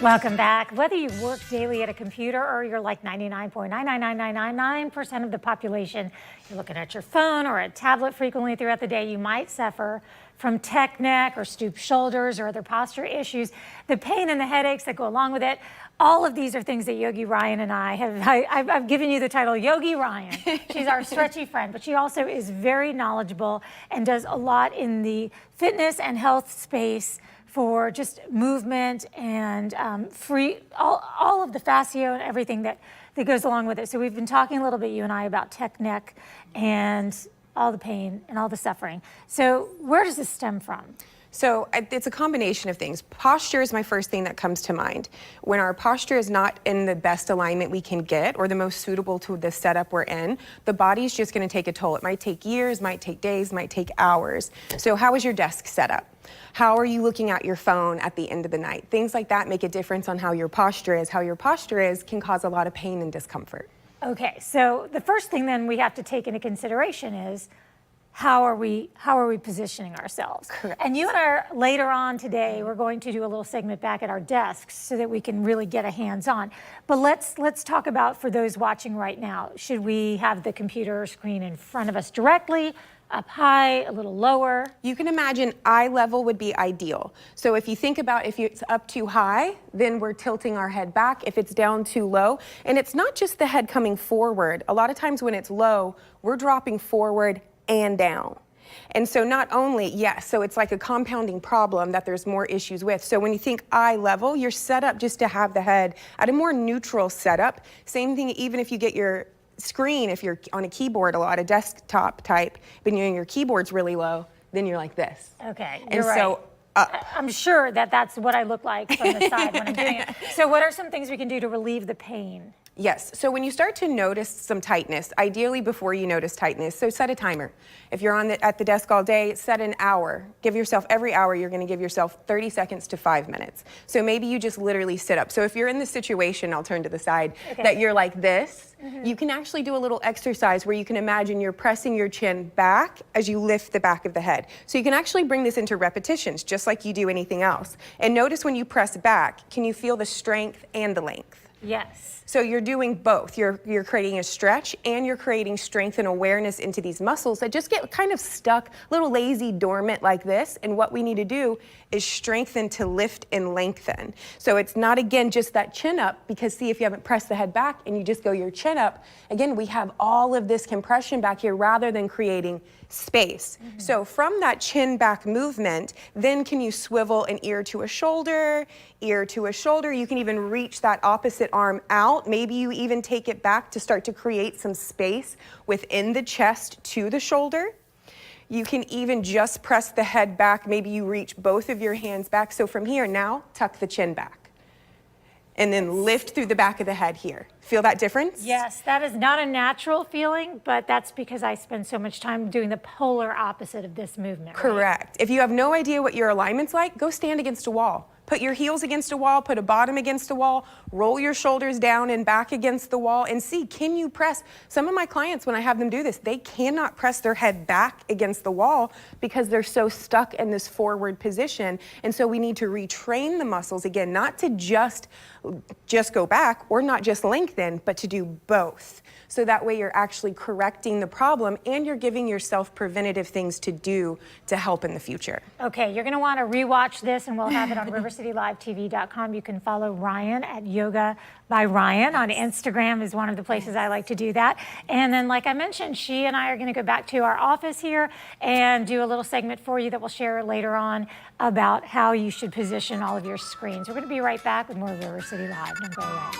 Welcome back. Whether you work daily at a computer or you're like 99.99999% of the population, you're looking at your phone or a tablet frequently throughout the day, you might suffer from tech neck or stooped shoulders or other posture issues, the pain and the headaches that go along with it. All of these are things that Yogi Ryan and I have, I've given you the title Yogi Ryan. She's our stretchy friend, but she also is very knowledgeable and does a lot in the fitness and health space for just movement and all of the fascia and everything that goes along with it. So we've been talking a little bit, you and I, about tech neck and all the pain and all the suffering. So where does this stem from? So it's a combination of things. Posture is my first thing that comes to mind. When our posture is not in the best alignment we can get or the most suitable to the setup we're in, the body's just going to take a toll. It might take years, might take days, might take hours. So how is your desk set up? How are you looking at your phone at the end of the night? Things like that make a difference on how your posture is. How your posture is can cause a lot of pain and discomfort. Okay, so the first thing then we have to take into consideration is how are we positioning ourselves? Correct. And you and I, later on today, we're going to do a little segment back at our desks so that we can really get a hands-on. But let's talk about, for those watching right now, should we have the computer screen in front of us directly, up high, a little lower? You can imagine eye level would be ideal. So if you think about if it's up too high, then we're tilting our head back. If it's down too low, and it's not just the head coming forward. A lot of times when it's low, we're dropping forward and down. And so not only, yes, so it's like a compounding problem that there's more issues with. So when you think eye level, you're set up just to have the head at a more neutral setup. Same thing even if you get your screen, if you're on a keyboard a lot, a desktop type, but your keyboard's really low, then you're like this. Okay, you're right. So I'm sure that that's what I look like from the side when I'm doing it. So what are some things we can do to relieve the pain? Yes, so when you start to notice some tightness, ideally before you notice tightness, so set a timer. If you're at the desk all day, set an hour. Give yourself, every hour you're gonna give yourself 30 seconds to 5 minutes. So maybe you just literally sit up. So if you're in the situation, I'll turn to the side, that you're like this, you can actually do a little exercise where you can imagine you're pressing your chin back as you lift the back of the head. So you can actually bring this into repetitions, just like you do anything else. And notice when you press back, can you feel the strength and the length? Yes. So you're doing both. You're creating a stretch and you're creating strength and awareness into these muscles that just get kind of stuck, a little lazy, dormant like this. And what we need to do is strengthen to lift and lengthen. So it's not, again, just that chin up, because see, if you haven't pressed the head back and you just go your chin up, again, we have all of this compression back here rather than creating space. So from that chin back movement, then can you swivel an ear to a shoulder, ear to a shoulder. You can even reach that opposite arm out. Maybe you even take it back to start to create some space within the chest to the shoulder. You can even just press the head back. Maybe you reach both of your hands back. So from here, now tuck the chin back. And then lift through the back of the head here. Feel that difference? Yes, that is not a natural feeling, but that's because I spend so much time doing the polar opposite of this movement. Correct. Right? If you have no idea what your alignment's like, go stand against a wall. Put your heels against a wall, put a bottom against a wall, roll your shoulders down and back against the wall, and see, can you press? Some of my clients, when I have them do this, they cannot press their head back against the wall because they're so stuck in this forward position. And so we need to retrain the muscles, again, not to just go back or not just lengthen, but to do both. So that way you're actually correcting the problem and you're giving yourself preventative things to do to help in the future. Okay, you're gonna wanna rewatch this and we'll have it on rivercitylivetv.com. You can follow Ryan at Yoga by Ryan on Instagram is one of the places I like to do that. And then like I mentioned, she and I are gonna go back to our office here and do a little segment for you that we'll share later on about how you should position all of your screens. We're gonna be right back with more River City Live. Don't go away.